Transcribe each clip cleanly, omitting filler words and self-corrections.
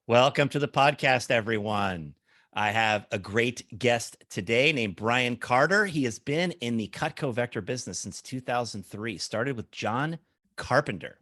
Welcome to the podcast, everyone. I have a great guest today named Brian Carter. He has been in the Cutco vector business since 2003, started with John Carpenter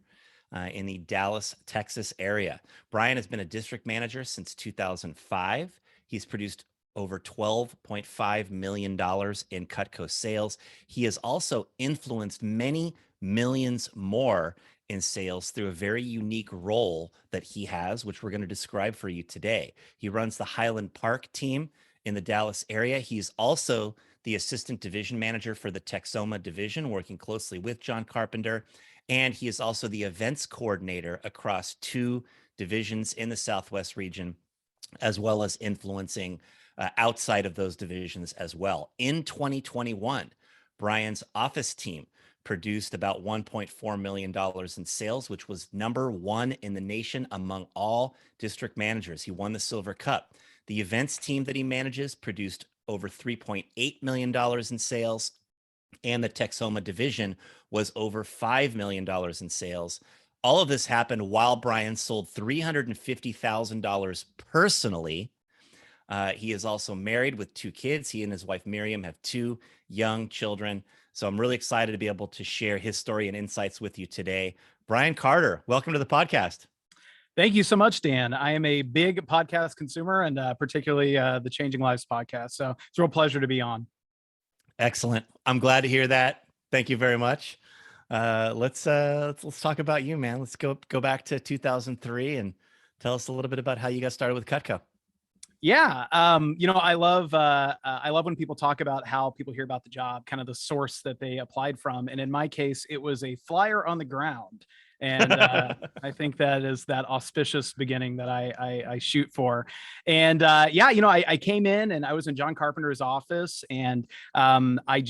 in the Dallas, Texas area. Brian has been a district manager since 2005. He's produced over $12.5 million in Cutco sales. He has also influenced many millions more in sales through a very unique role that he has, which we're going to describe for you today. He runs the Highland Park team in the Dallas area. He's also the assistant division manager for the Texoma Division, working closely with John Carpenter. And he is also the events coordinator across two divisions in the Southwest region, as well as influencing outside of those divisions as well. In 2021, Brian's office team produced about $1.4 million in sales, which was number one in the nation among all district managers. He won the Silver Cup. The events team that he manages produced over $3.8 million in sales, and the Texoma Division was over $5 million in sales. All of this happened while Brian sold $350,000 personally. He is also married with two kids. He and his wife, Miriam, have two young children. So I'm really excited to be able to share his story and insights with you today. Brian Carter, welcome to the podcast. Thank you so much, Dan. I am a big podcast consumer and particularly the Changing Lives podcast. So it's a real pleasure to be on. Excellent. I'm glad to hear that. Thank you very much. Let's talk about you, man. Let's go back to 2003 and tell us a little bit about how you got started with Cutco. Yeah. I love when people talk about how people hear about the job, kind of the source that they applied from. And in my case, it was a flyer on the ground. And I think that is that auspicious beginning that I shoot for. And I came in and I was in John Carpenter's office, and I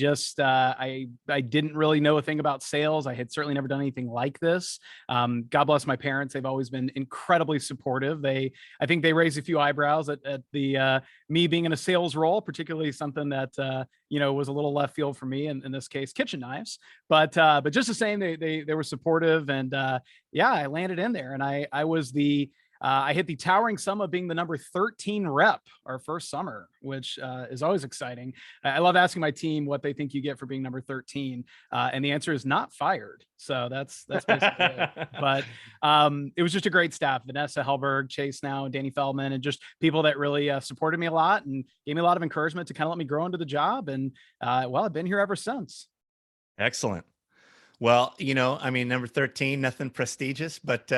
didn't really know a thing about sales. I had certainly never done anything like this. God bless my parents. They've always been incredibly supportive. I think they raised a few eyebrows at the me being in a sales role, particularly something that was a little left field for me, in this case, kitchen knives. But just the same, they were supportive, and I landed in there, and I was I hit the towering sum of being the number 13 rep our first summer, which is always exciting. I love asking my team what they think you get for being number 13. And the answer is not fired. So that's basically it. But it was just a great staff. Vanessa Helberg, Chase now, and Danny Feldman, and just people that really supported me a lot and gave me a lot of encouragement to kind of let me grow into the job. And I've been here ever since. Excellent. Well, number 13, nothing prestigious, but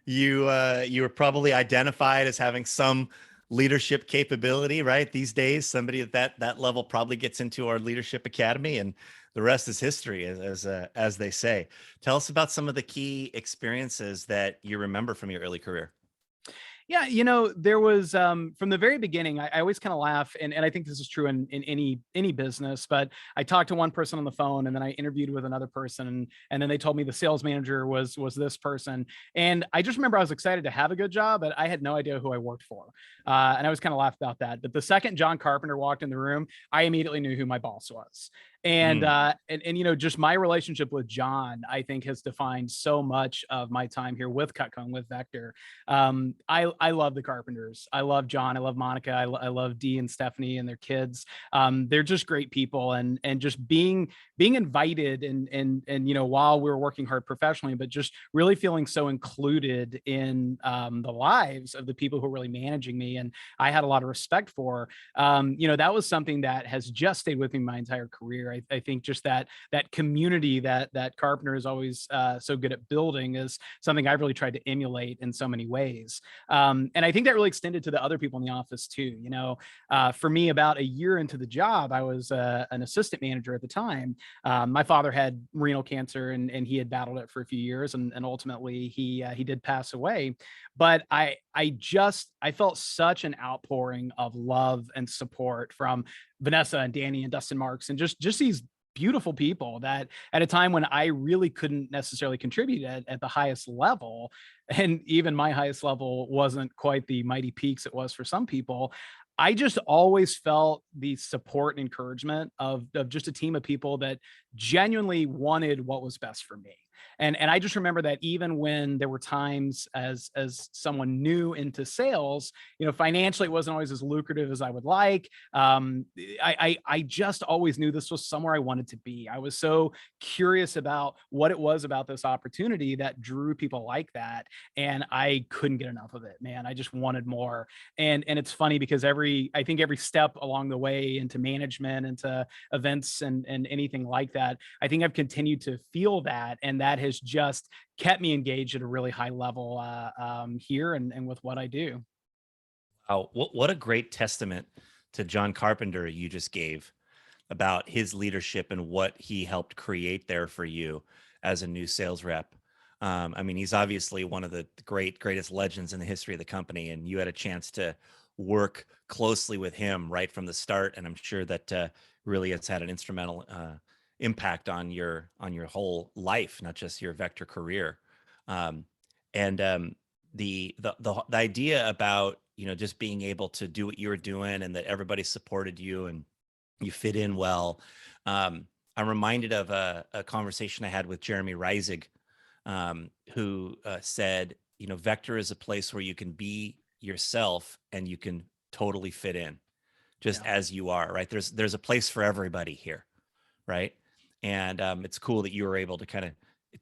you were probably identified as having some leadership capability, right? These days, somebody at that level probably gets into our leadership academy, and the rest is history, as they say. Tell us about some of the key experiences that you remember from your early career. Yeah, there was from the very beginning, I always kind of laugh, and I think this is true in any business, but I talked to one person on the phone, and then I interviewed with another person, and then they told me the sales manager was this person. And I just remember I was excited to have a good job, but I had no idea who I worked for. And I was kind of laughed about that. But the second John Carpenter walked in the room, I immediately knew who my boss was. And just my relationship with John, I think, has defined so much of my time here with Cutco and with Vector. I love the Carpenters. I love John. I love Monica. I love Dee and Stephanie and their kids. They're just great people, and just being invited and while we were working hard professionally, but just really feeling so included in the lives of the people who are really managing me, and I had a lot of respect for. That was something that has just stayed with me my entire career. I think just that community that Carpenter is always so good at building is something I've really tried to emulate in so many ways. And I think that really extended to the other people in the office too. For me, about a year into the job, I was an assistant manager at the time. My father had renal cancer, and he had battled it for a few years, and ultimately he did pass away. But I felt such an outpouring of love and support from Vanessa and Danny and Dustin Marks, and just these beautiful people that at a time when I really couldn't necessarily contribute at the highest level, and even my highest level wasn't quite the mighty peaks it was for some people, I just always felt the support and encouragement of just a team of people that genuinely wanted what was best for me. And I just remember that even when there were times as someone new into sales, financially it wasn't always as lucrative as I would like. I just always knew this was somewhere I wanted to be. I was so curious about what it was about this opportunity that drew people like that, and I couldn't get enough of it, man. I just wanted more. And it's funny because I think every step along the way into management, into events and anything like that, I think I've continued to feel that, and that has just kept me engaged at a really high level here and with what I do. Oh, what a great testament to John Carpenter you just gave about his leadership and what he helped create there for you as a new sales rep. I mean, he's obviously one of the greatest legends in the history of the company, and you had a chance to work closely with him right from the start. And I'm sure that really has had an instrumental impact on your whole life, not just your vector career. Um, and the idea about just being able to do what you were doing and that everybody supported you and you fit in well. I'm reminded of a conversation I had with Jeremy Reisig, who said, Vector is a place where you can be yourself and you can totally fit in just Yeah. as you are, right? There's a place for everybody here, right? And it's cool that you were able to kind of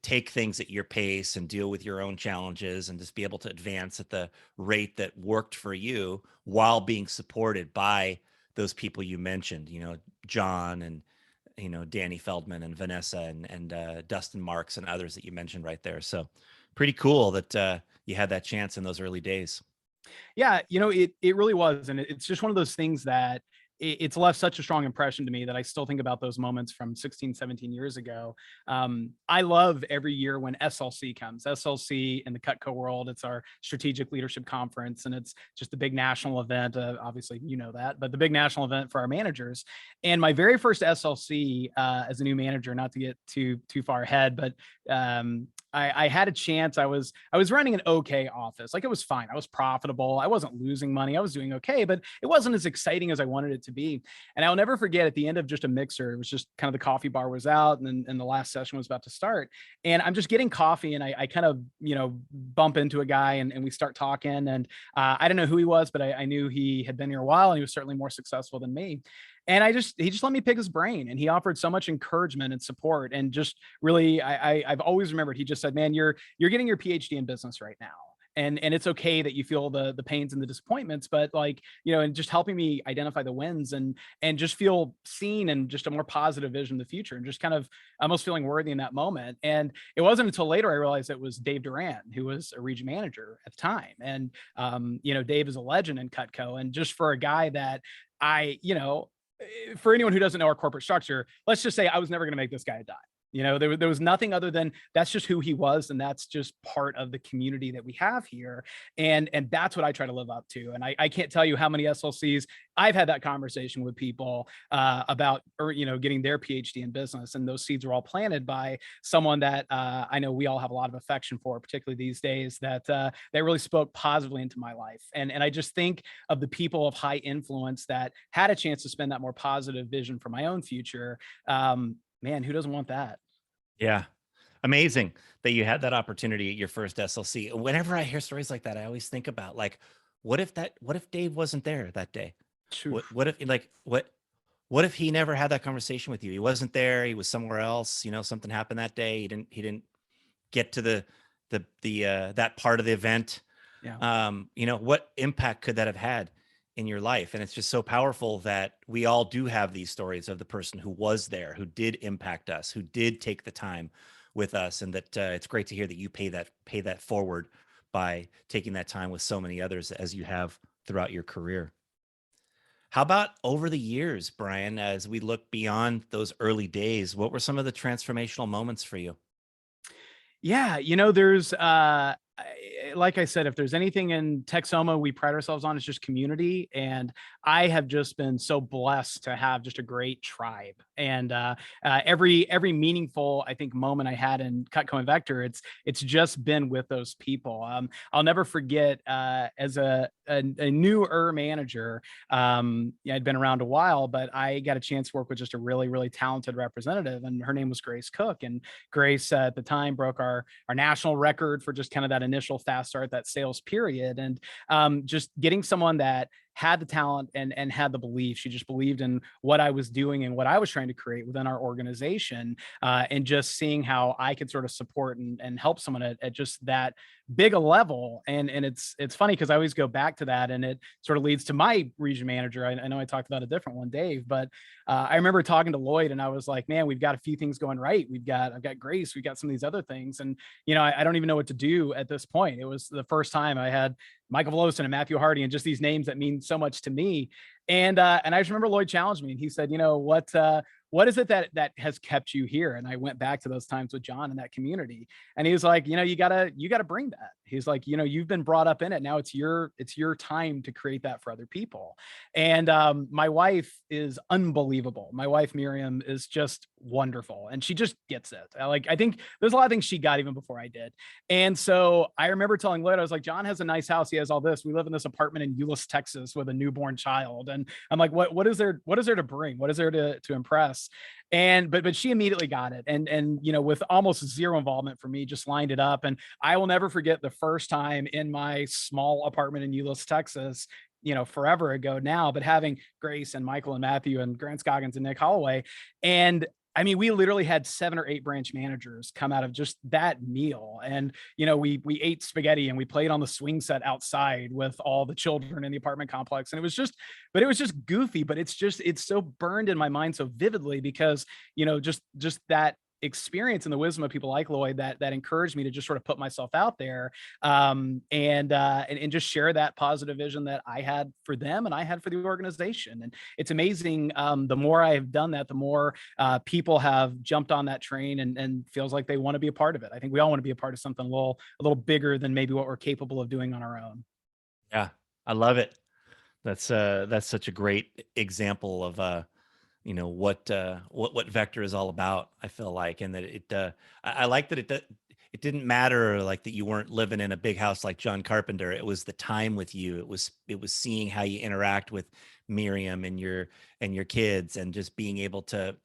take things at your pace and deal with your own challenges and just be able to advance at the rate that worked for you while being supported by those people you mentioned, John and, Danny Feldman and Vanessa and Dustin Marks and others that you mentioned right there. So pretty cool that you had that chance in those early days. Yeah, it really was, and it's just one of those things that it's left such a strong impression to me that I still think about those moments from 16, 17 years ago. I love every year when SLC comes. SLC in the Cutco world, it's our strategic leadership conference, and it's just a big national event. Obviously, you know that, but the big national event for our managers. And my very first SLC as a new manager, not to get too far ahead, but I had a chance. I was running an okay office. Like, it was fine. I was profitable. I wasn't losing money. I was doing okay, but it wasn't as exciting as I wanted it to be. And I'll never forget, at the end of just a mixer, it was just kind of the coffee bar was out, and the last session was about to start. And I'm just getting coffee, and I kind of, bump into a guy, and we start talking. And I don't know who he was, but I knew he had been here a while, and he was certainly more successful than me. And he just let me pick his brain, and he offered so much encouragement and support. And just really, I've always remembered, he just said, man, you're getting your PhD in business right now. And it's okay that you feel the pains and the disappointments, but, like, and just helping me identify the wins and just feel seen, and just a more positive vision of the future, and just kind of almost feeling worthy in that moment. And it wasn't until later I realized it was Dave Duran, who was a region manager at the time. And Dave is a legend in Cutco. And just for a guy that for anyone who doesn't know our corporate structure, let's just say I was never going to make this guy a dime. There was nothing other than that's just who he was, and that's just part of the community that we have here. And that's what I try to live up to. And I can't tell you how many SLCs I've had that conversation with people about, or getting their PhD in business, and those seeds were all planted by someone that I know we all have a lot of affection for, particularly these days, that really spoke positively into my life. And I just think of the people of high influence that had a chance to spend that more positive vision for my own future. Man, who doesn't want that? Yeah. Amazing that you had that opportunity at your first SLC. Whenever I hear stories like that, I always think about, like, what if Dave wasn't there that day? Phew. What if, like, what if he never had that conversation with you? He wasn't there. He was somewhere else. Something happened that day. He didn't get to the that part of the event. Yeah. What impact could that have had in your life? And it's just so powerful that we all do have these stories of the person who was there, who did impact us, who did take the time with us. And that it's great to hear that you pay that forward by taking that time with so many others as you have throughout your career. How about over the years, Brian, as we look beyond those early days, what were some of the transformational moments for you? Yeah, there's like I said, if there's anything in Texoma we pride ourselves on, it's just community. And I have just been so blessed to have just a great tribe. And every meaningful, I think, moment I had in Cutco and Vector, it's just been with those people. I'll never forget as a newer manager. Yeah, I'd been around a while, but I got a chance to work with just a really talented representative, and her name was Grace Cook. And Grace at the time broke our national record for just kind of that initial fast start, that sales period. And just getting someone that had the talent and had the belief. She just believed in what I was doing and what I was trying to create within our organization, and just seeing how I could sort of support and help someone at just that big a level. And it's funny because I always go back to that, and it sort of leads to my region manager. I know I talked about a different one, Dave, but I remember talking to Lloyd, and I was like, man, we've got a few things going right. I've got Grace, we've got some of these other things, and I don't even know what to do at this point. It was the first time I had Michael Volosin and Matthew Hardy, and just these names that mean so much to me. And I just remember Lloyd challenged me, and he said, what is it that has kept you here? And I went back to those times with John in that community, and he was like, you gotta bring that. He's like, you've been brought up in it. Now it's your time to create that for other people. And my wife is unbelievable. My wife Miriam is just wonderful, and she just gets it. I think there's a lot of things she got even before I did. And so I remember telling Lloyd, I was like, John has a nice house. He has all this. We live in this apartment in Euless, Texas, with a newborn child. And I'm like, what is there to bring? What is there to impress? And but she immediately got it, and with almost zero involvement for me, just lined it up. And I will never forget the first time in my small apartment in Euless, Texas, forever ago now, but having Grace and Michael and Matthew and Grant Scoggins and Nick Holloway. And I mean, we literally had 7 or 8 branch managers come out of just that meal. And, we ate spaghetti and we played on the swing set outside with all the children in the apartment complex. And it was just goofy, but it's so burned in my mind so vividly because, just that experience and the wisdom of people like Lloyd that encouraged me to just sort of put myself out there, and just share that positive vision that I had for them and I had for the organization. And it's amazing. The more I have done that, the more people have jumped on that train and feels like they want to be a part of it. I think we all want to be a part of something a little bigger than maybe what we're capable of doing on our own. Yeah, I love it. That's such a great example of what Vector is all about. I feel like, and that I like that it didn't matter like that you weren't living in a big house like John Carpenter. It was the time with you. It was seeing how you interact with Miriam and your kids, and just being able to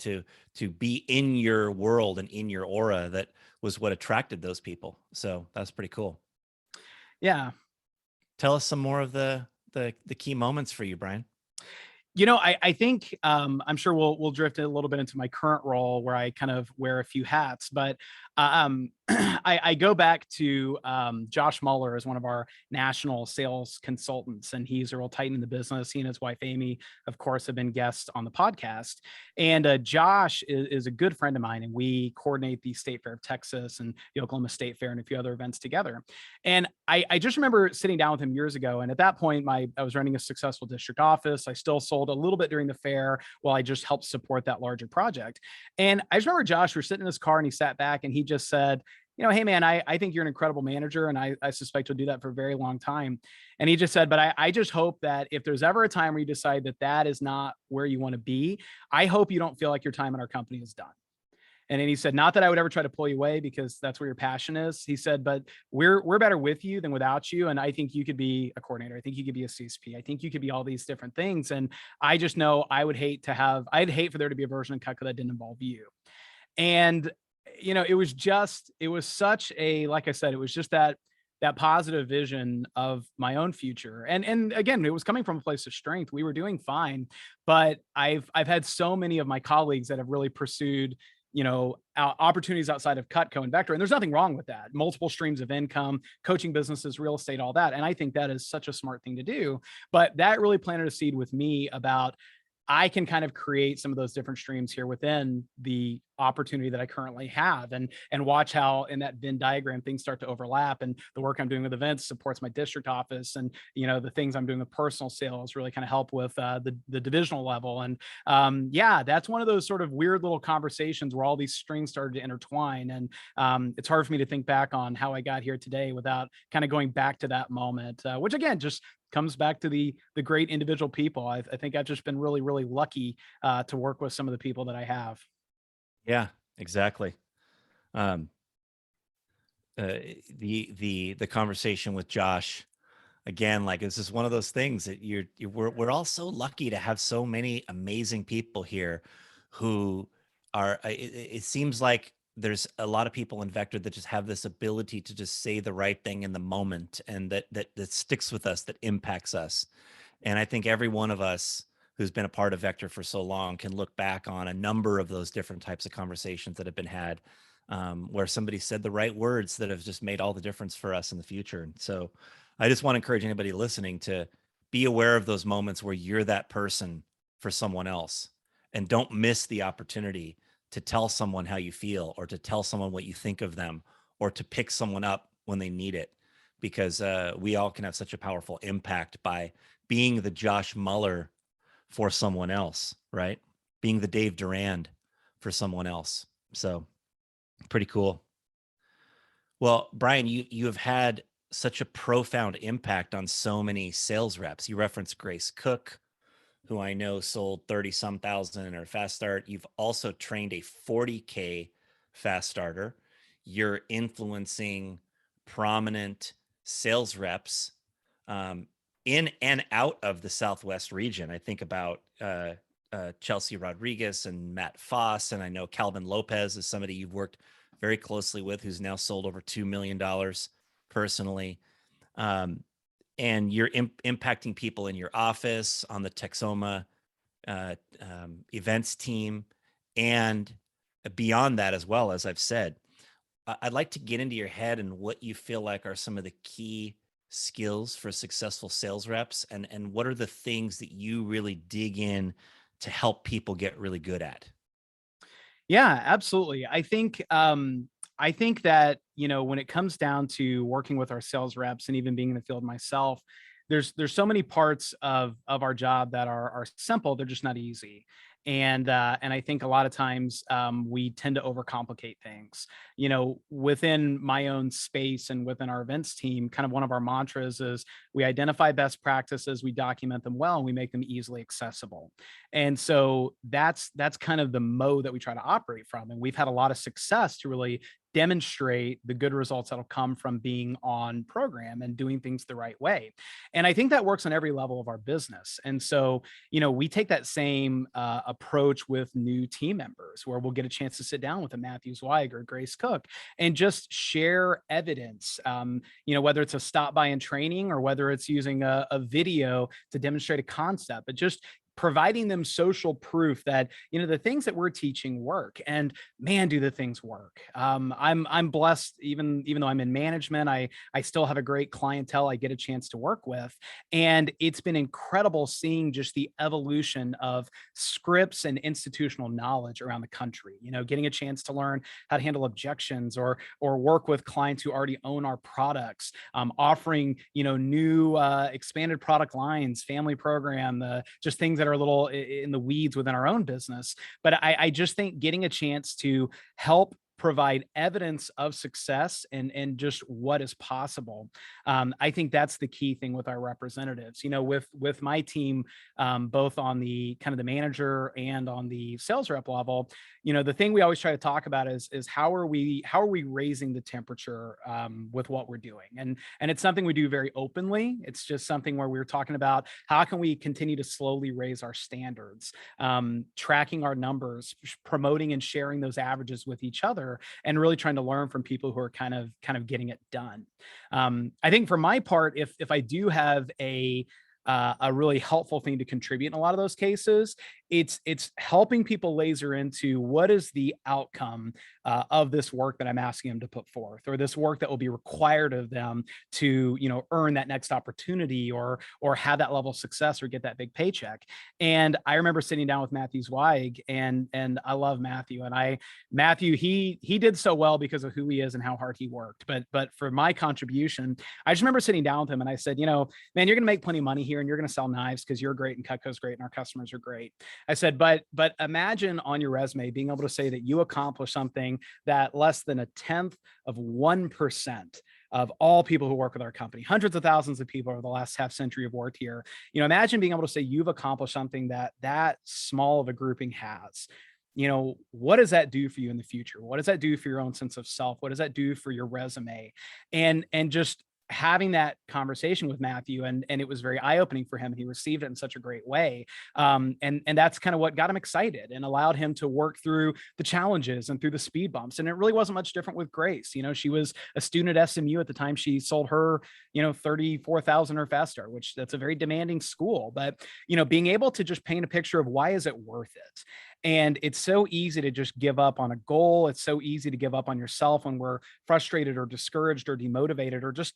be in your world and in your aura. That was what attracted those people. So that's pretty cool. Yeah. Tell us some more of the key moments for you, Brian. I think I'm sure we'll drift a little bit into my current role where I kind of wear a few hats, but I go back to Josh Muller as one of our national sales consultants, and he's a real titan in the business. He and his wife Amy, of course, have been guests on the podcast. And Josh is a good friend of mine, and we coordinate the State Fair of Texas and the Oklahoma State Fair and a few other events together. And I just remember sitting down with him years ago, and at that point, I was running a successful district office. I still sold a little bit during the fair while I just helped support that larger project. And I just remember Josh, we were sitting in his car, and he sat back and he just said, hey man, I think you're an incredible manager, and I suspect you'll do that for a very long time. And he just said, but I just hope that if there's ever a time where you decide that is not where you want to be, I hope you don't feel like your time in our company is done. And then he said, not that I would ever try to pull you away because that's where your passion is. He said, but we're better with you than without you. And I think you could be a coordinator. I think you could be a CSP. I think you could be all these different things. And I just know I'd hate for there to be a version of Cutco that didn't involve you. And, it was such a, like I said, it was just that positive vision of my own future. And again, it was coming from a place of strength. We were doing fine, but I've had so many of my colleagues that have really pursued opportunities outside of Cutco and Vector. And there's nothing wrong with that. Multiple streams of income, coaching businesses, real estate, all that. And I think that is such a smart thing to do. But that really planted a seed with me about I can kind of create some of those different streams here within the opportunity that I currently have, and watch how in that Venn diagram things start to overlap, and the work I'm doing with events supports my district office, and the things I'm doing with personal sales really kind of help with the divisional level. And yeah, that's one of those sort of weird little conversations where all these strings started to intertwine. And it's hard for me to think back on how I got here today without kind of going back to that moment, which again just comes back to the great individual people. I think I've just been really, really lucky to work with some of the people that I have. Yeah, exactly. Um, the conversation with Josh again, like this is one of those things that we're all so lucky to have so many amazing people here who are. It seems like there's a lot of people in Vector that just have this ability to just say the right thing in the moment, and that sticks with us, that impacts us. And I think every one of us who's been a part of Vector for so long can look back on a number of those different types of conversations that have been had, where somebody said the right words that have just made all the difference for us in the future. And so I just want to encourage anybody listening to be aware of those moments where you're that person for someone else, and don't miss the opportunity to tell someone how you feel, or to tell someone what you think of them, or to pick someone up when they need it, because we all can have such a powerful impact by being the Josh Muller for someone else, right? Being the Dave Durand for someone else. So pretty cool. Well, Brian, you have had such a profound impact on so many sales reps. You referenced Grace Cook, who I know sold 30 some thousand in her fast start. You've also trained a 40K fast starter. You're influencing prominent sales reps in and out of the Southwest region. I think about Chelsea Rodriguez and Matt Foss, and I know Calvin Lopez is somebody you've worked very closely with, who's now sold over $2 million personally. And you're impacting people in your office, on the Texoma events team, and beyond that as well. As I've said, I'd like to get into your head and what you feel like are some of the key skills for successful sales reps, and what are the things that you really dig in to help people get really good at. Yeah, absolutely. I think that, when it comes down to working with our sales reps and even being in the field myself, there's so many parts of our job that are simple, they're just not easy. And I think a lot of times we tend to overcomplicate things. Within my own space and within our events team, kind of one of our mantras is we identify best practices, we document them well, and we make them easily accessible. And so that's kind of the mode that we try to operate from. And we've had a lot of success to really demonstrate the good results that'll come from being on program and doing things the right way. And I think that works on every level of our business. And so, we take that same approach with new team members, where we'll get a chance to sit down with a Matthew Zweig or Grace Cook and just share evidence, whether it's a stop by in training or whether it's using a video to demonstrate a concept, but just providing them social proof that the things that we're teaching work. And man, do the things work. I'm blessed, even though I'm in management, I still have a great clientele I get a chance to work with, and it's been incredible seeing just the evolution of scripts and institutional knowledge around the country. Getting a chance to learn how to handle objections, or work with clients who already own our products, offering new expanded product lines, family program, just things that are a little in the weeds within our own business. But I just think getting a chance to help provide evidence of success and just what is possible. I think that's the key thing with our representatives. With my team, both on the kind of the manager and on the sales rep level, the thing we always try to talk about is how are we raising the temperature with what we're doing, and it's something we do very openly. It's just something where we're talking about how can we continue to slowly raise our standards, tracking our numbers, promoting and sharing those averages with each other, and really trying to learn from people who are kind of getting it done. I think for my part, if I do have a really helpful thing to contribute in a lot of those cases, it's helping people laser into what is the outcome of this work that I'm asking them to put forth, or this work that will be required of them to, earn that next opportunity, or have that level of success, or get that big paycheck. And I remember sitting down with Matthew Zweig, and I love Matthew, and Matthew, he did so well because of who he is and how hard he worked. But for my contribution, I just remember sitting down with him and I said, man, you're going to make plenty of money here and you're going to sell knives because you're great and Cutco's great and our customers are great. I said, but imagine on your resume being able to say that you accomplished something that less than a tenth of 1% of all people who work with our company, hundreds of thousands of people over the last half century have worked here. Imagine being able to say you've accomplished something that small of a grouping has. What does that do for you in the future? What does that do for your own sense of self? What does that do for your resume? And just having that conversation with Matthew, and it was very eye-opening for him, and he received it in such a great way. And that's kind of what got him excited and allowed him to work through the challenges and through the speed bumps. And it really wasn't much different with Grace. She was a student at SMU at the time she sold her, 34,000 or faster, which that's a very demanding school. But, being able to just paint a picture of why is it worth it? And it's so easy to just give up on a goal. It's so easy to give up on yourself when we're frustrated or discouraged or demotivated or just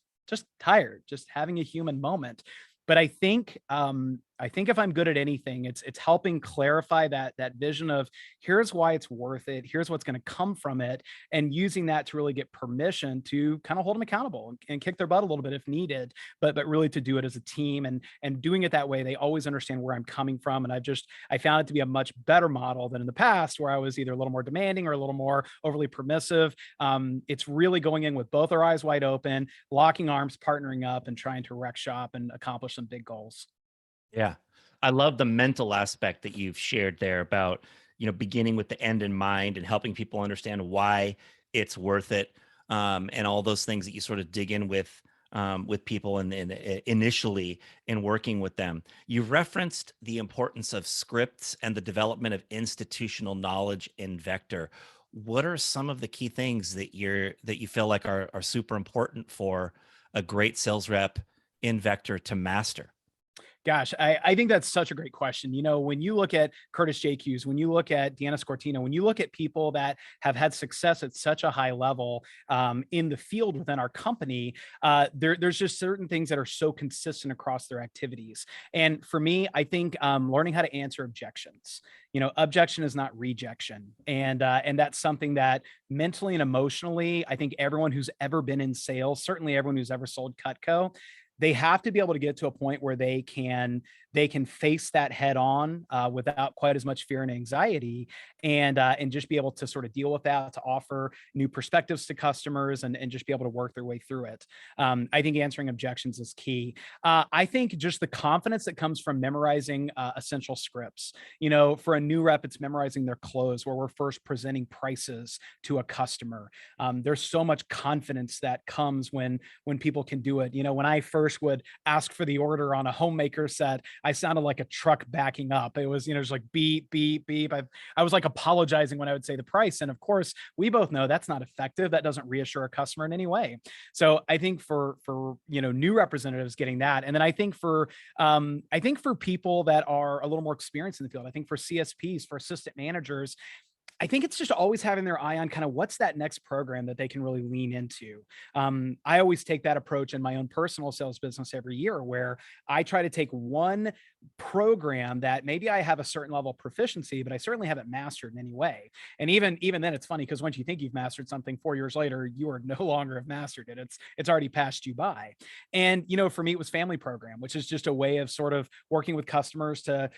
tired, just having a human moment. But I think if I'm good at anything, it's helping clarify that vision of here's why it's worth it. Here's what's going to come from it, and using that to really get permission to kind of hold them accountable and kick their butt a little bit if needed, but really to do it as a team, and doing it that way, they always understand where I'm coming from. And I found it to be a much better model than in the past, where I was either a little more demanding or a little more overly permissive. It's really going in with both our eyes wide open, locking arms, partnering up, and trying to wreck shop and accomplish some big goals. Yeah. I love the mental aspect that you've shared there about, beginning with the end in mind and helping people understand why it's worth it. And all those things that you sort of dig in with people and initially in working with them. You referenced the importance of scripts and the development of institutional knowledge in Vector. What are some of the key things that you feel like are super important for a great sales rep in Vector to master? Gosh, I think that's such a great question. When you look at Curtis JQs, when you look at Deanna Scortino, when you look at people that have had success at such a high level in the field within our company, there's just certain things that are so consistent across their activities. And for me, I think learning how to answer objections. Objection is not rejection, and that's something that mentally and emotionally, I think everyone who's ever been in sales, certainly everyone who's ever sold Cutco, they have to be able to get to a point where they can face that head on without quite as much fear and anxiety, and just be able to sort of deal with that, to offer new perspectives to customers, and just be able to work their way through it. I think answering objections is key. I think just the confidence that comes from memorizing essential scripts. For a new rep, it's memorizing their close, where we're first presenting prices to a customer. There's so much confidence that comes when people can do it. When I first would ask for the order on a homemaker set, I sounded like a truck backing up. It was, just like beep, beep, beep. I was like apologizing when I would say the price. And of course, we both know that's not effective. That doesn't reassure a customer in any way. So I think for new representatives getting that. And then I think for people that are a little more experienced in the field, I think for CSPs, for assistant managers, I think it's just always having their eye on kind of what's that next program that they can really lean into. I always take that approach in my own personal sales business every year, where I try to take one program that maybe I have a certain level of proficiency, but I certainly haven't mastered in any way. And even then, it's funny because once you think you've mastered something, 4 years later, you are no longer have mastered it. It's already passed you by. And for me, it was family program, which is just a way of sort of working with customers to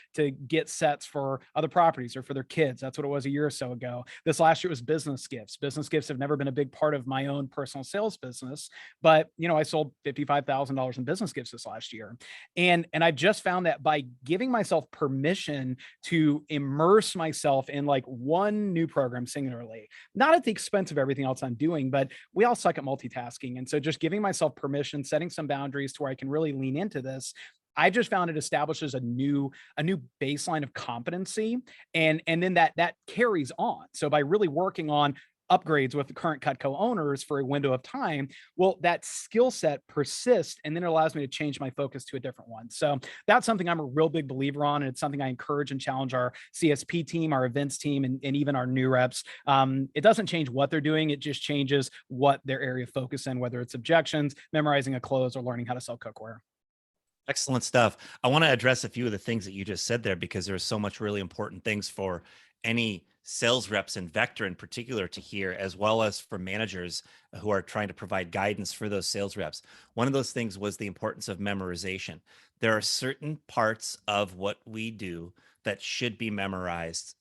get sets for other properties or for their kids. That's what it was a year or so ago. This last year was business gifts. Business gifts have never been a big part of my own personal sales business, but I sold $55,000 in business gifts this last year. And I've just found that by giving myself permission to immerse myself in like one new program singularly, not at the expense of everything else I'm doing, but we all suck at multitasking. And so just giving myself permission, setting some boundaries to where I can really lean into this, I just found it establishes a new baseline of competency, and then that carries on. So by really working on upgrades with the current Cutco owners for a window of time. Well, that skill set persists, and then it allows me to change my focus to a different one. So that's something I'm a real big believer on, and it's something I encourage and challenge our CSP team, our events team, and even our new reps. It doesn't change what they're doing; it just changes what their area of focus in, whether it's objections, memorizing a close, or learning how to sell cookware. Excellent stuff. I want to address a few of the things that you just said there because there's so much really important things for any sales reps and Vector in particular to hear, as well as for managers who are trying to provide guidance for those sales reps. One of those things was the importance of memorization. There are certain parts of what we do that should be memorized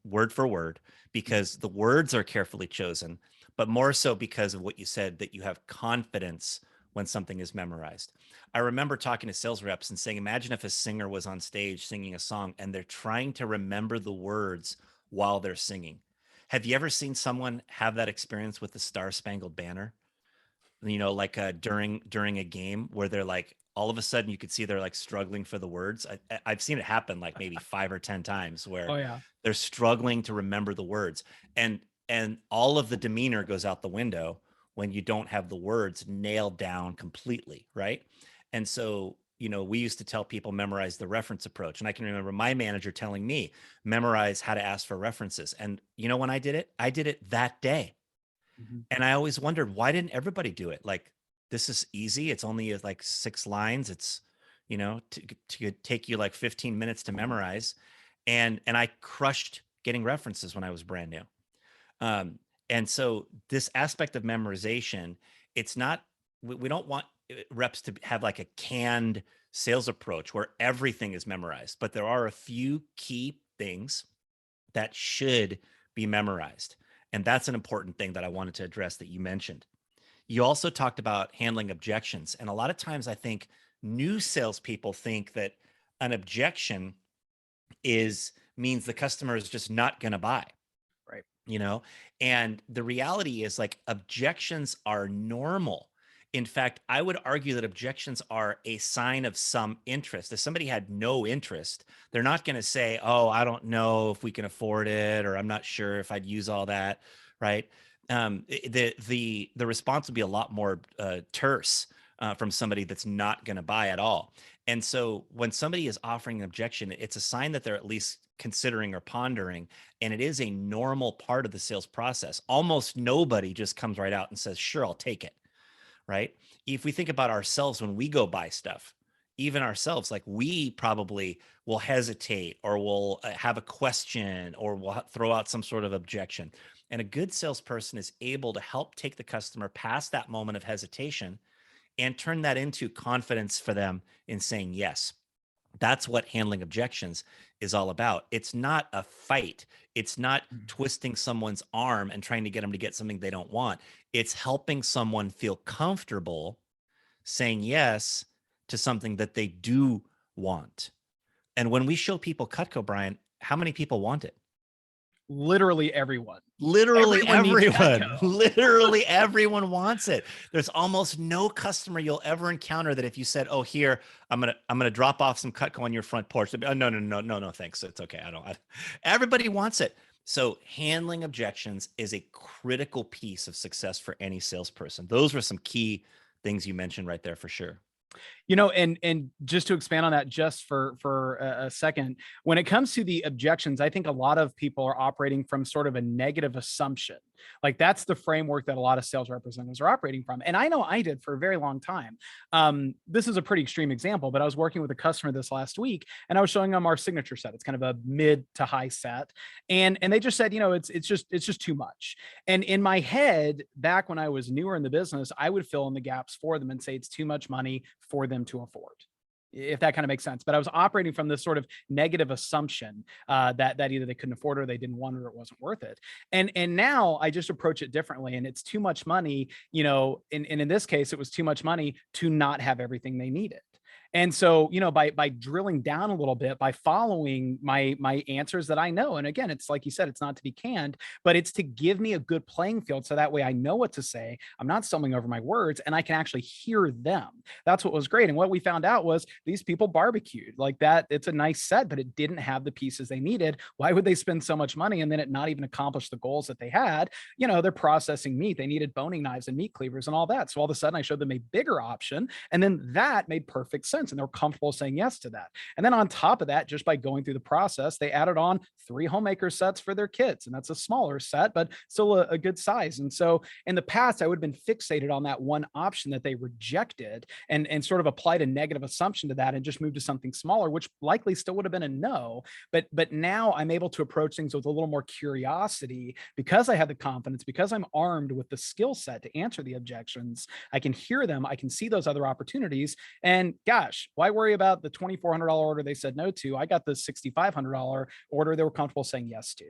word for word because the words are carefully chosen, but more so because of what you said, that you have confidence when something is memorized. I remember talking to sales reps and saying, imagine if a singer was on stage singing a song and they're trying to remember the words while they're singing. Have you ever seen someone have that experience with the Star Spangled Banner? Like during a game where they're like, all of a sudden you could see they're like struggling for the words. I've seen it happen like maybe 5 or 10 times where Oh yeah. they're struggling to remember the words, and all of the demeanor goes out the window when you don't have the words nailed down completely, right? And so, we used to tell people memorize the reference approach. And I can remember my manager telling me, memorize how to ask for references. And when I did it that day. Mhm. And I always wondered, why didn't everybody do it? Like, this is easy. It's only like 6 lines. It's, to take you like 15 minutes to memorize. And I crushed getting references when I was brand new. And so this aspect of memorization, it's not, we don't want reps to have like a canned sales approach where everything is memorized, but there are a few key things that should be memorized. And that's an important thing that I wanted to address that you mentioned. You also talked about handling objections. And a lot of times I think new salespeople think that an objection means the customer is just not going to buy. Right. And the reality is, like, objections are normal. In fact, I would argue that objections are a sign of some interest. If somebody had no interest, they're not going to say, oh, I don't know if we can afford it, or I'm not sure if I'd use all that, right? The response would be a lot more terse from somebody that's not going to buy at all. And so when somebody is offering an objection, it's a sign that they're at least considering or pondering, and it is a normal part of the sales process. Almost nobody just comes right out and says, sure, I'll take it, right? If we think about ourselves when we go buy stuff, even ourselves, like, we probably will hesitate, or will have a question, or will throw out some sort of objection. And a good salesperson is able to help take the customer past that moment of hesitation and turn that into confidence for them in saying yes. That's what handling objections is all about. It's not a fight. It's not Mhm. twisting someone's arm and trying to get them to get something they don't want. It's helping someone feel comfortable saying yes to something that they do want. And when we show people Cutco, Brian, how many people want it? Literally everyone. Literally Everyone needs everyone. Cutco. Literally everyone wants it. There's almost no customer you'll ever encounter that if you said, "Oh, here, I'm gonna drop off some Cutco on your front porch," they'd be, "Oh, no, no, no, no, no, thanks. It's okay. I don't." Everybody wants it. So handling objections is a critical piece of success for any salesperson. Those were some key things you mentioned right there for sure. And just to expand on that just for a second, when it comes to the objections, I think a lot of people are operating from sort of a negative assumption. Like, that's the framework that a lot of sales representatives are operating from. And I know I did for a very long time. This is a pretty extreme example, but I was working with a customer this last week, and I was showing them our signature set. It's kind of a mid to high set. And they just said, it's just too much. And in my head, back when I was newer in the business, I would fill in the gaps for them and say it's too much money for them to afford, if that kind of makes sense. But I was operating from this sort of negative assumption that either they couldn't afford it, or they didn't want it, or it wasn't worth it. And now I just approach it differently, and it's too much money. And in this case, it was too much money to not have everything they needed. And so, by drilling down a little bit, by following my answers that I know, and again, it's like you said, it's not to be canned, but it's to give me a good playing field, so that way I know what to say. I'm not stumbling over my words, and I can actually hear them. That's what was great. And what we found out was these people barbecued like that. It's a nice set, but it didn't have the pieces they needed. Why would they spend so much money and then it not even accomplish the goals that they had? They're processing meat. They needed boning knives and meat cleavers and all that. So all of a sudden I showed them a bigger option. And then that made perfect sense. And they were comfortable saying yes to that. And then on top of that, just by going through the process, they added on 3 homemaker sets for their kids. And that's a smaller set, but still a good size. And so in the past, I would have been fixated on that one option that they rejected and sort of applied a negative assumption to that and just moved to something smaller, which likely still would have been a no. But now I'm able to approach things with a little more curiosity because I have the confidence, because I'm armed with the skill set to answer the objections. I can hear them. I can see those other opportunities. And gosh, why worry about the $2,400 order they said no to? I got the $6,500 order they were comfortable saying yes to.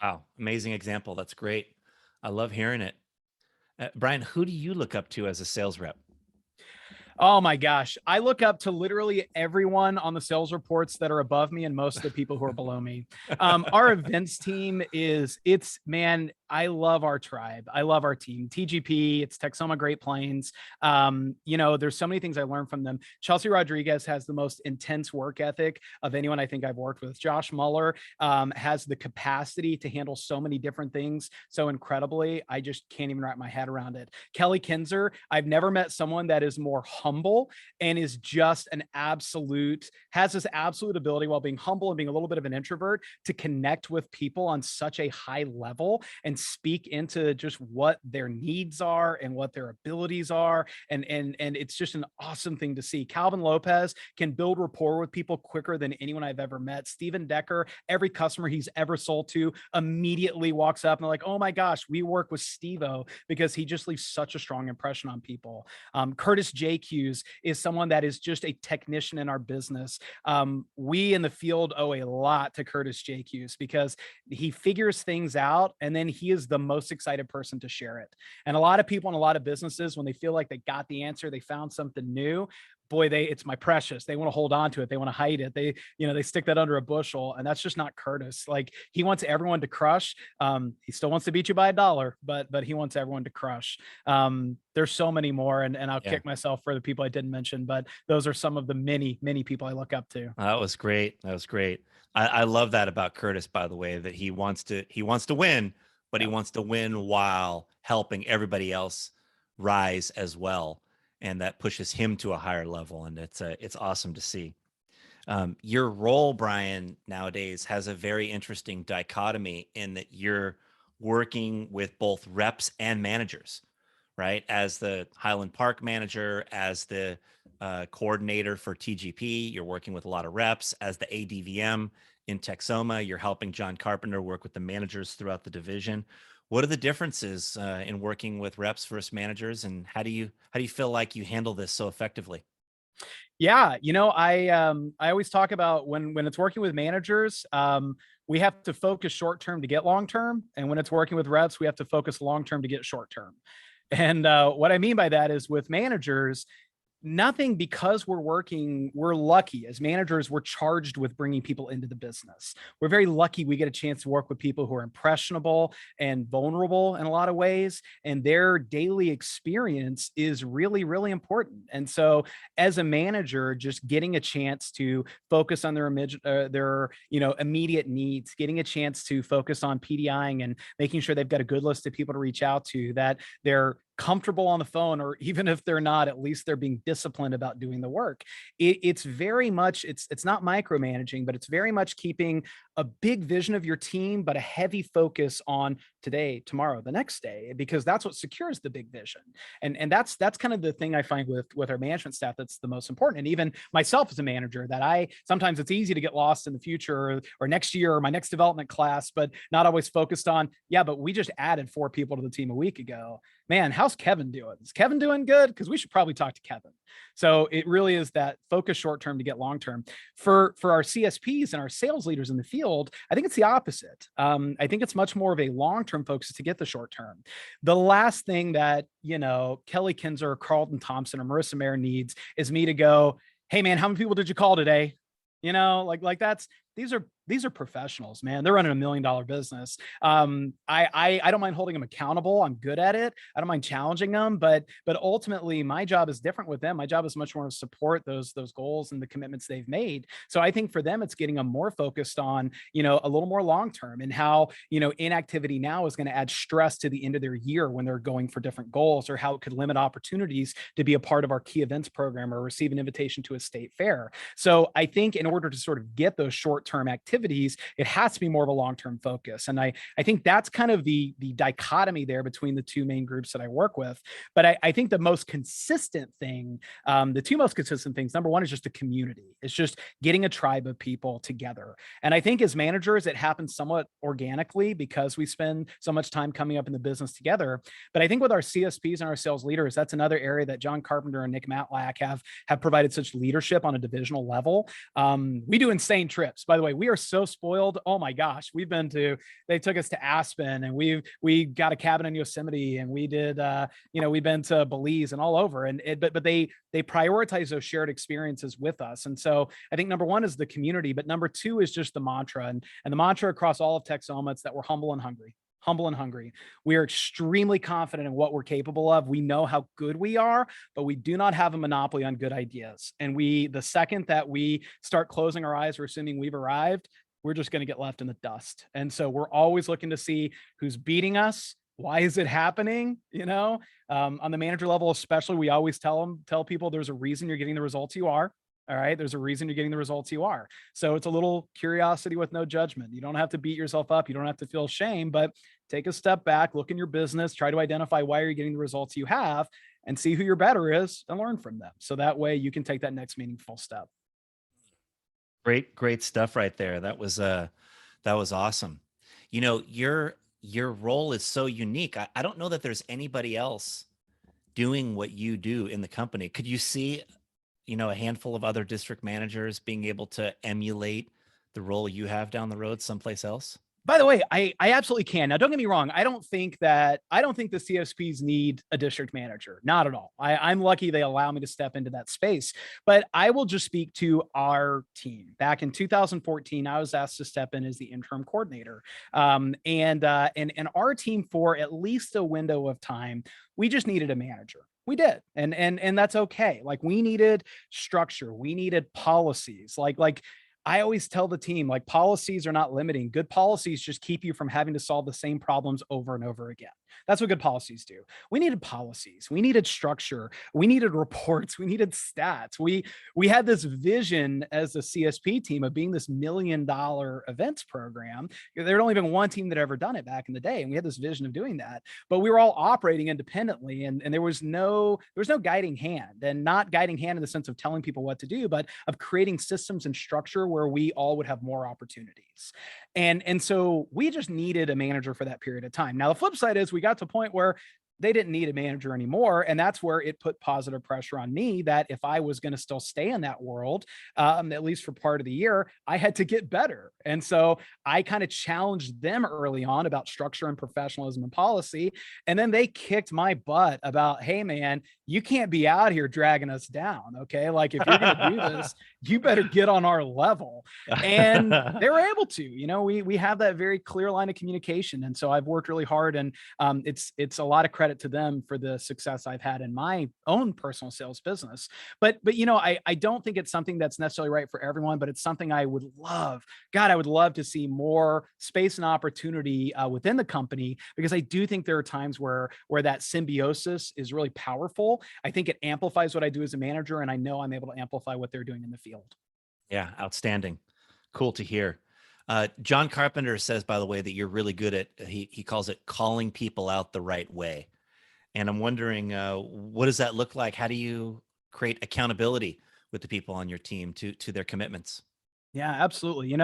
Wow. Amazing example. That's great. I love hearing it. Brian, who do you look up to as a sales rep? Oh my gosh. I look up to literally everyone on the sales reports that are above me and most of the people who are below me. Our events team man, I love our tribe. I love our team. TGP, it's Texoma Great Plains. There's so many things I learned from them. Chelsea Rodriguez has the most intense work ethic of anyone I think I've worked with. Josh Muller has the capacity to handle so many different things so incredibly. I just can't even wrap my head around it. Kelly Kinzer, I've never met someone that is more humble and is just has this absolute ability while being humble and being a little bit of an introvert to connect with people on such a high level and speak into just what their needs are and what their abilities are. And it's just an awesome thing to see. Calvin Lopez can build rapport with people quicker than anyone I've ever met. Steven Decker, every customer he's ever sold to immediately walks up and they're like, oh my gosh, we work with Steve-O, because he just leaves such a strong impression on people. Curtis JQ is someone that is just a technician in our business. We in the field owe a lot to Curtis JQs because he figures things out and then he is the most excited person to share it. And a lot of people in a lot of businesses, when they feel like they got the answer, they found something new, boy, it's my precious. They want to hold on to it. They want to hide it. They stick that under a bushel, and that's just not Curtis. Like, he wants everyone to crush. He still wants to beat you by $1, but he wants everyone to crush. There's so many more, and I'll kick myself for the people I didn't mention, but those are some of the many, many people I look up to. That was great. That was great. I love that about Curtis, by the way, that he wants to win, but he wants to win while helping everybody else rise as well. And that pushes him to a higher level. And it's awesome to see. Your role, Brian, nowadays has a very interesting dichotomy in that you're working with both reps and managers, right? As the Highland Park manager, as the coordinator for TGP, you're working with a lot of reps. As the ADVM in Texoma, you're helping John Carpenter work with the managers throughout the division. What are the differences in working with reps versus managers, and how do you feel like you handle this so effectively? Yeah, I always talk about when it's working with managers, we have to focus short term to get long term, and when it's working with reps, we have to focus long term to get short term. And what I mean by that is with managers, nothing, because we're lucky as managers, we're charged with bringing people into the business. We're very lucky we get a chance to work with people who are impressionable and vulnerable in a lot of ways, and their daily experience is really, really important. And so as a manager, just getting a chance to focus on their immediate needs, getting a chance to focus on PDIing and making sure they've got a good list of people to reach out to, that they're comfortable on the phone, or even if they're not, at least they're being disciplined about doing the work. It's very much, it's not micromanaging, but it's very much keeping a big vision of your team, but a heavy focus on today, tomorrow, the next day, because that's what secures the big vision. And that's kind of the thing I find with our management staff that's the most important. And even myself as a manager, that sometimes it's easy to get lost in the future or next year or my next development class, but not always focused on, but we just added 4 people to the team a week ago. Man, how's Kevin doing? Is Kevin doing good? Because we should probably talk to Kevin. So it really is that focus short term to get long term. For our CSPs and our sales leaders in the field, I think it's the opposite. I think it's much more of a long term focus to get the short term. The last thing that Kelly Kinzer, Carlton Thompson, or Marissa Mayer needs is me to go, hey man, how many people did you call today? Like that's, these are professionals, man. They're running $1 million business. I don't mind holding them accountable. I'm good at it. I don't mind challenging them, but ultimately my job is different with them. My job is much more to support those goals and the commitments they've made. So I think for them, it's getting them more focused on, a little more long-term, and how, inactivity now is going to add stress to the end of their year when they're going for different goals, or how it could limit opportunities to be a part of our key events program or receive an invitation to a state fair. So I think in order to sort of get those short-term activities, it has to be more of a long-term focus. And I think that's kind of the dichotomy there between the two main groups that I work with. But I think the most consistent thing, the two most consistent things, number one is just a community. It's just getting a tribe of people together. And I think as managers, it happens somewhat organically because we spend so much time coming up in the business together. But I think with our CSPs and our sales leaders, that's another area that John Carpenter and Nick Matlack have provided such leadership on a divisional level. We do insane trips. By the way, we are so spoiled. Oh my gosh. They took us to Aspen, and we got a cabin in Yosemite, and we did, we've been to Belize and all over. But they prioritize those shared experiences with us. And so I think number one is the community, but number two is just the mantra, and the mantra across all of Texoma, it's that we're humble and hungry. Humble and hungry. We are extremely confident in what we're capable of. We know how good we are, but we do not have a monopoly on good ideas. And the second that we start closing our eyes or assuming we've arrived, we're just going to get left in the dust. And so we're always looking to see who's beating us. Why is it happening? On the manager level, especially, we always tell people there's a reason you're getting the results you are. All right. There's a reason you're getting the results you are. So it's a little curiosity with no judgment. You don't have to beat yourself up. You don't have to feel shame, but take a step back, look in your business, try to identify why you're getting the results you have, and see who your better is and learn from them. So that way you can take that next meaningful step. Great stuff right there. That was awesome. Your role is so unique. I don't know that there's anybody else doing what you do in the company. Could you see a handful of other district managers being able to emulate the role you have down the road someplace else? By the way, I absolutely can. Now, don't get me wrong. I don't think the CSPs need a district manager. Not at all. I'm lucky they allow me to step into that space. But I will just speak to our team. Back in 2014, I was asked to step in as the interim coordinator. And our team, for at least a window of time, we just needed a manager. We did. And that's okay. Like, we needed structure. We needed policies. Like I always tell the team, like, policies are not limiting. Good policies just keep you from having to solve the same problems over and over again. That's what good policies do. We needed policies. We needed structure. We needed reports. We needed stats. We had this vision as a CSP team of being this $1 million events program. There had only been one team that ever done it back in the day, and we had this vision of doing that. But we were all operating independently, and there was no guiding hand, and not guiding hand in the sense of telling people what to do, but of creating systems and structure where we all would have more opportunities. And so we just needed a manager for that period of time. Now, the flip side is we got to a point where they didn't need a manager anymore. And that's where it put positive pressure on me that if I was going to still stay in that world, at least for part of the year, I had to get better. And so I kind of challenged them early on about structure and professionalism and policy. And then they kicked my butt about, hey man, you can't be out here dragging us down. Okay. Like, if you're going to do this, you better get on our level. And they were able to, we have that very clear line of communication. And so I've worked really hard, and it's a lot of credit to them for the success I've had in my own personal sales business. But I don't think it's something that's necessarily right for everyone, but it's something I would love. God, I would love to see more space and opportunity within the company, because I do think there are times where that symbiosis is really powerful. I think it amplifies what I do as a manager, and I know I'm able to amplify what they're doing in the field. Yeah, outstanding. Cool to hear. John Carpenter says, by the way, that you're really good at, he calls it calling people out the right way. And I'm wondering, what does that look like? How do you create accountability with the people on your team to their commitments? Yeah, absolutely.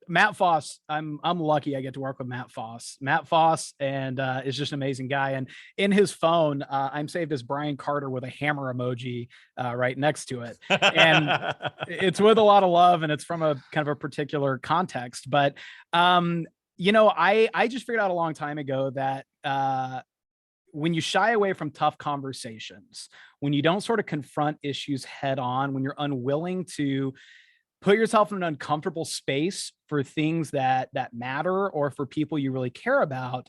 Matt Foss, I'm lucky I get to work with Matt Foss. Matt Foss and is just an amazing guy. And in his phone, I'm saved as Brian Carter with a hammer emoji right next to it. And it's with a lot of love, and it's from a kind of a particular context. But I just figured out a long time ago that when you shy away from tough conversations, when you don't sort of confront issues head on, when you're unwilling to put yourself in an uncomfortable space for things that matter or for people you really care about,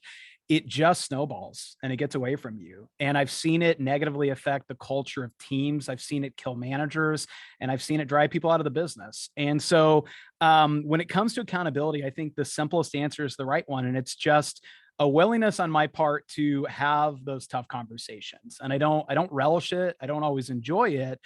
it just snowballs and it gets away from you. And I've seen it negatively affect the culture of teams. I've seen it kill managers, and I've seen it drive people out of the business. And so when it comes to accountability, I think the simplest answer is the right one. And it's just a willingness on my part to have those tough conversations. And I don't relish it. I don't always enjoy it,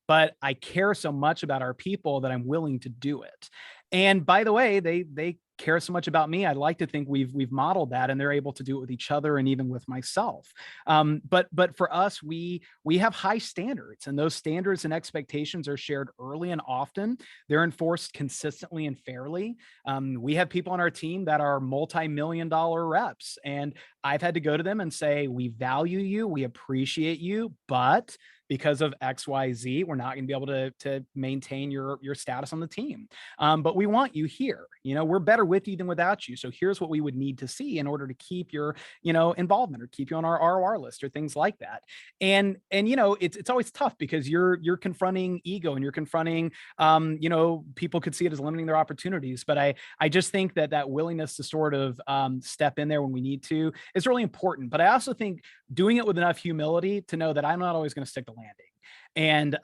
but I care so much about our people that I'm willing to do it. And by the way, they care so much about me. I like to think we've modeled that, and they're able to do it with each other and even with myself. But for us, we have high standards, and those standards and expectations are shared early and often. They're enforced consistently and fairly. We have people on our team that are multi-million-dollar reps, and I've had to go to them and say, we value you, we appreciate you, but because of XYZ, we're not going to be able to maintain your status on the team. But we want you here. We're better with you than without you. So here's what we would need to see in order to keep your, involvement or keep you on our ROR list or things like that. And it's always tough because you're confronting ego, and you're confronting, people could see it as limiting their opportunities. But I just think that willingness to sort of step in there when we need to is really important. But I also think doing it with enough humility to know that I'm not always going to stick the landing. And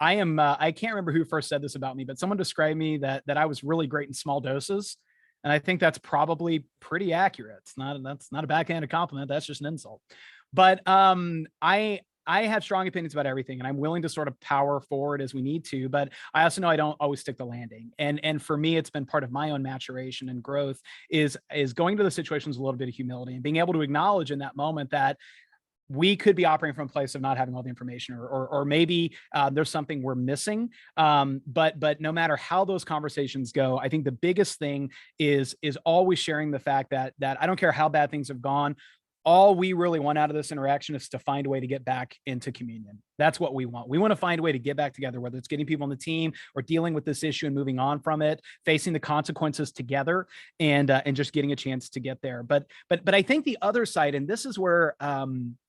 I can't remember who first said this about me, but someone described me that I was really great in small doses. And I think that's probably pretty accurate. That's not a backhanded compliment. That's just an insult. But I have strong opinions about everything, and I'm willing to sort of power forward as we need to, but I also know I don't always stick the landing. And for me, it's been part of my own maturation and growth is going to the situations with a little bit of humility and being able to acknowledge in that moment that we could be operating from a place of not having all the information, or maybe there's something we're missing. But no matter how those conversations go, I think the biggest thing is always sharing the fact that I don't care how bad things have gone. All we really want out of this interaction is to find a way to get back into communion. That's what we want. We want to find a way to get back together, whether it's getting people on the team or dealing with this issue and moving on from it, facing the consequences together, and just getting a chance to get there. But I think the other side, and this is where I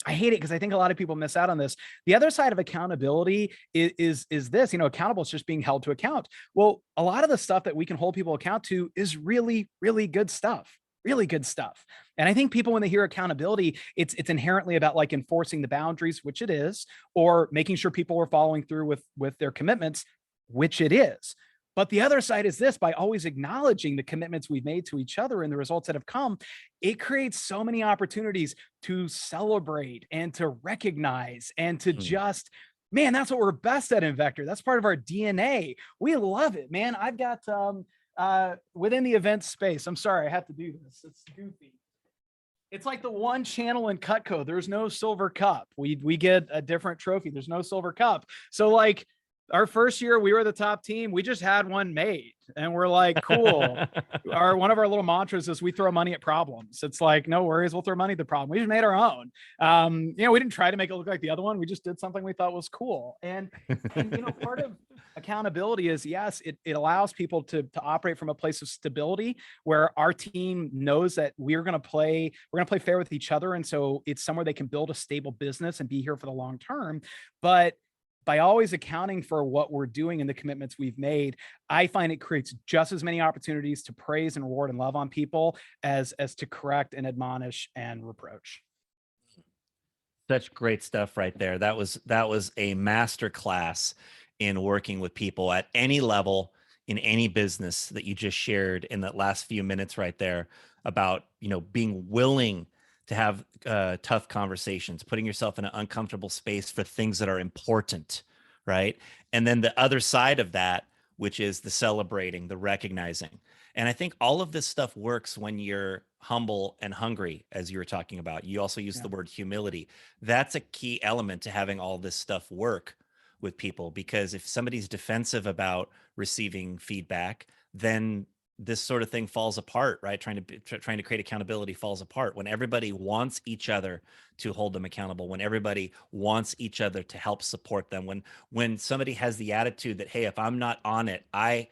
hate it because I think a lot of people miss out on this. The other side of accountability is this, accountable is just being held to account. Well, a lot of the stuff that we can hold people account to is really, really good stuff. Really good stuff. And I think people, when they hear accountability, it's inherently about like enforcing the boundaries, which it is, or making sure people are following through with their commitments, which it is. But the other side is this: by always acknowledging the commitments we've made to each other and the results that have come, it creates so many opportunities to celebrate and to recognize and to just, man, that's what we're best at in Vector. That's part of our DNA. We love it, man. I've got, within the event space, I'm sorry, I have to do this. It's goofy. It's like the one channel in Cutco. There's no silver cup. We get a different trophy. There's no silver cup. So like our first year, we were the top team. We just had one made, and we're like, cool. One of our little mantras is we throw money at problems. It's like, no worries, we'll throw money at the problem. We just made our own. We didn't try to make it look like the other one. We just did something we thought was cool. And part of accountability is, yes, it allows people to operate from a place of stability where our team knows that we're going to play fair with each other. And so it's somewhere they can build a stable business and be here for the long term. But by always accounting for what we're doing and the commitments we've made, I find it creates just as many opportunities to praise and reward and love on people as to correct and admonish and reproach. Such great stuff right there. That was a master class in working with people at any level in any business that you just shared in that last few minutes right there about, being willing to have tough conversations, putting yourself in an uncomfortable space for things that are important, right? And then the other side of that, which is the celebrating, the recognizing. And I think all of this stuff works when you're humble and hungry, as you were talking about. You also use the word humility. That's a key element to having all this stuff work with people, because if somebody's defensive about receiving feedback, then this sort of thing falls apart, right? Trying to create accountability falls apart when everybody wants each other to hold them accountable, when everybody wants each other to help support them, when somebody has the attitude that, hey, if I'm not on it, I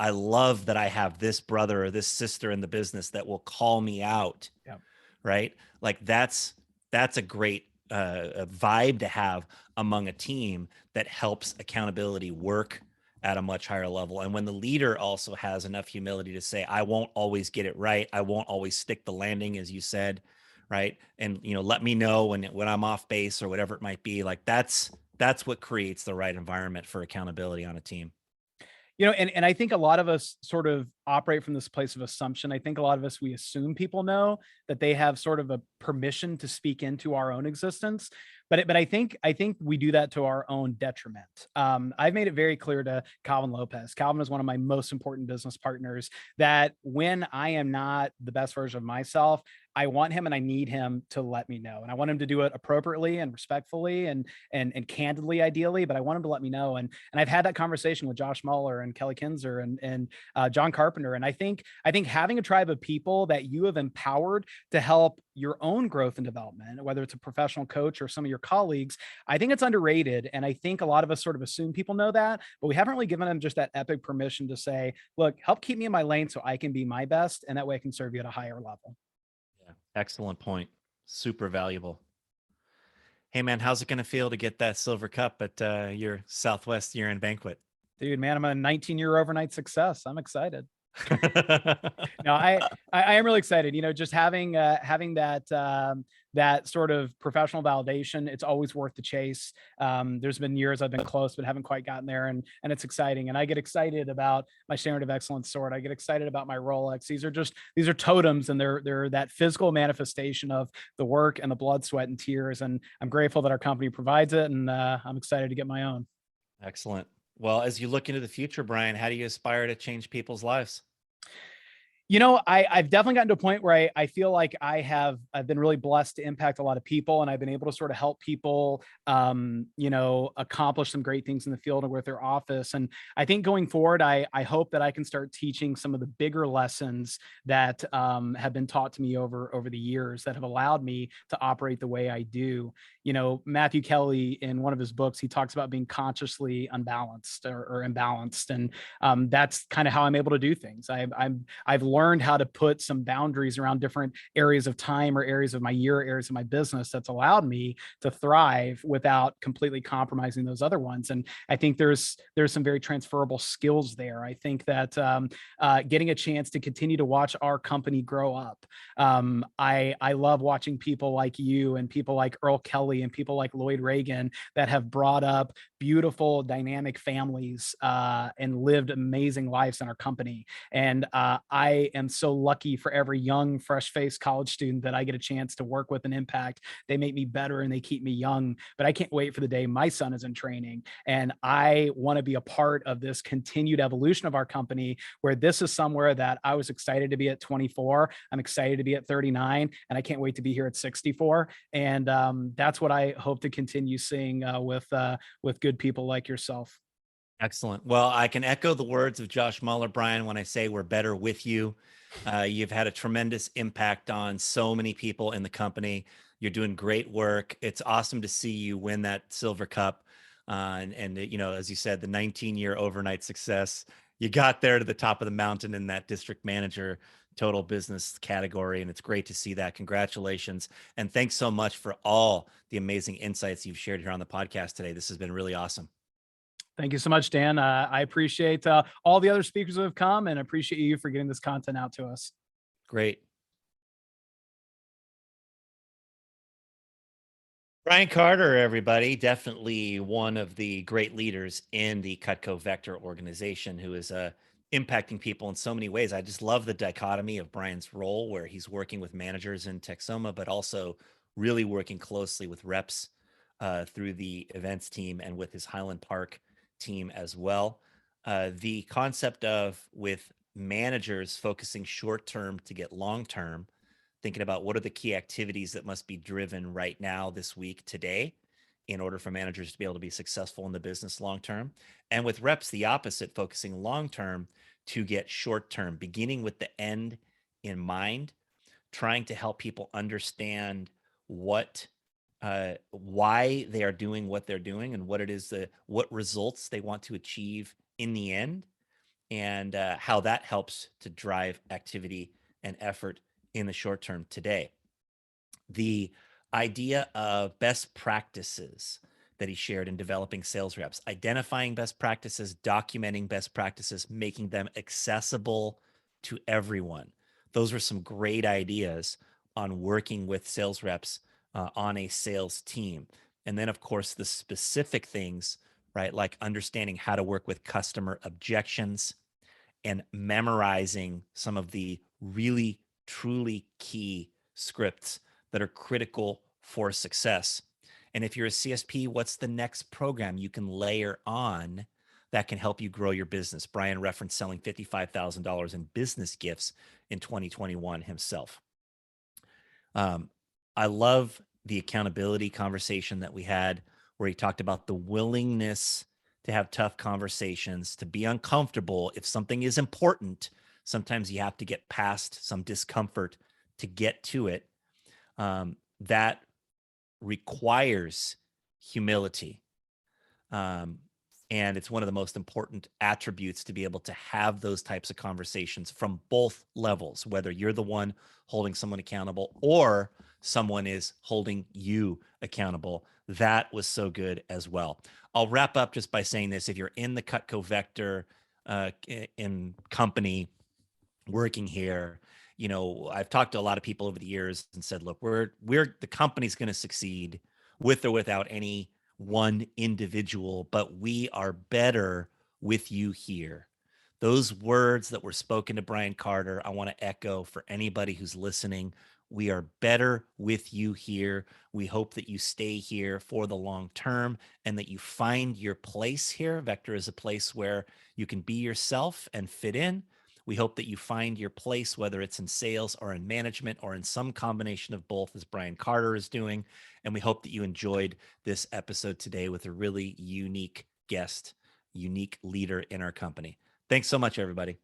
love that I have this brother or this sister in the business that will call me out. Yeah. Right? Like that's that's a great vibe to have among a team that helps accountability work at a much higher level. And when the leader also has enough humility to say, I won't always get it right, I won't always stick the landing, as you said, right? And let me know when I'm off base or whatever it might be. Like that's what creates the right environment for accountability on a team. And I think a lot of us sort of operate from this place of assumption. I think a lot of us, we assume people know that they have sort of a permission to speak into our own existence. But I think we do that to our own detriment. I've made it very clear to Calvin Lopez. Calvin is one of my most important business partners, that when I am not the best version of myself, I want him and I need him to let me know. And I want him to do it appropriately and respectfully and candidly, ideally, but I want him to let me know. And I've had that conversation with Josh Mueller and Kelly Kinzer and John Carpenter. And I think having a tribe of people that you have empowered to help your own growth and development, whether it's a professional coach or some of your colleagues, I think it's underrated. And I think a lot of us sort of assume people know that, but we haven't really given them just that epic permission to say, look, help keep me in my lane so I can be my best. And that way I can serve you at a higher level. Yeah. Excellent point. Super valuable. Hey man, how's it going to feel to get that silver cup at your Southwest year-end banquet? Dude, man, I'm a 19-year overnight success. I'm excited. No, I am really excited. Just having that sort of professional validation. It's always worth the chase. There's been years I've been close, but haven't quite gotten there, and it's exciting. And I get excited about my Standard of Excellence sword. I get excited about my Rolex. These are totems, and they're that physical manifestation of the work and the blood, sweat, and tears. And I'm grateful that our company provides it, and I'm excited to get my own. Excellent. Well, as you look into the future, Brian, how do you aspire to change people's lives? I've definitely gotten to a point where I feel like I've been really blessed to impact a lot of people, and I've been able to sort of help people, accomplish some great things in the field and with their office. And I think going forward, I hope that I can start teaching some of the bigger lessons that have been taught to me over the years that have allowed me to operate the way I do. Matthew Kelly, in one of his books, he talks about being consciously unbalanced or imbalanced, and that's kind of how I'm able to do things. I've learned how to put some boundaries around different areas of time or areas of my year, areas of my business that's allowed me to thrive without completely compromising those other ones. And I think there's some very transferable skills there. I think that getting a chance to continue to watch our company grow up. I love watching people like you and people like Earl Kelly and people like Lloyd Reagan that have brought up beautiful, dynamic families and lived amazing lives in our company. And I am so lucky for every young, fresh-faced college student that I get a chance to work with and impact. They make me better and they keep me young. But I can't wait for the day my son is in training. And I want to be a part of this continued evolution of our company, where this is somewhere that I was excited to be at 24. I'm excited to be at 39, and I can't wait to be here at 64. And that's what I hope to continue seeing with good people like yourself. Excellent. Well, I can echo the words of Josh Mueller, Brian, when I say we're better with you. You've had a tremendous impact on so many people in the company. You're doing great work. It's awesome to see you win that silver cup. And as you said, the 19-year overnight success, you got there to the top of the mountain in that district manager total business category. And it's great to see that. Congratulations. And thanks so much for all the amazing insights you've shared here on the podcast today. This has been really awesome. Thank you so much, Dan. I appreciate all the other speakers who have come, and appreciate you for getting this content out to us. Great. Brian Carter, everybody, definitely one of the great leaders in the Cutco Vector organization, who is impacting people in so many ways. I just love the dichotomy of Brian's role, where he's working with managers in Texoma, but also really working closely with reps through the events team and with his Highland Park team as well. The concept of with managers focusing short term to get long term, thinking about what are the key activities that must be driven right now, this week, today, in order for managers to be able to be successful in the business long term. And with reps, the opposite, focusing long term to get short term, beginning with the end in mind, trying to help people understand why they are doing what they're doing and what it is what results they want to achieve in the end, and how that helps to drive activity and effort in the short term today. The idea of best practices that he shared in developing sales reps, identifying best practices, documenting best practices, making them accessible to everyone. Those were some great ideas on working with sales reps on a sales team. And then, of course, the specific things, right? Like understanding how to work with customer objections and memorizing some of the really, truly key scripts that are critical for success. And if you're a CSP, what's the next program you can layer on that can help you grow your business? Brian referenced selling $55,000 in business gifts in 2021 himself. I love the accountability conversation that we had where he talked about the willingness to have tough conversations, to be uncomfortable. If something is important, sometimes you have to get past some discomfort to get to it. That requires humility. And it's one of the most important attributes to be able to have those types of conversations from both levels, whether you're the one holding someone accountable or someone is holding you accountable. That was so good as well. I'll wrap up just by saying this. If you're in the Cutco Vector in company working here, I've talked to a lot of people over the years and said, look, we're the company's going to succeed with or without any one individual, but we are better with you here. Those words that were spoken to Brian Carter, I want to echo for anybody who's listening. We are better with you here. We hope that you stay here for the long term and that you find your place here. Vector is a place where you can be yourself and fit in. We hope that you find your place, whether it's in sales or in management or in some combination of both, as Brian Carter is doing. And we hope that you enjoyed this episode today with a really unique guest, unique leader in our company. Thanks so much, everybody.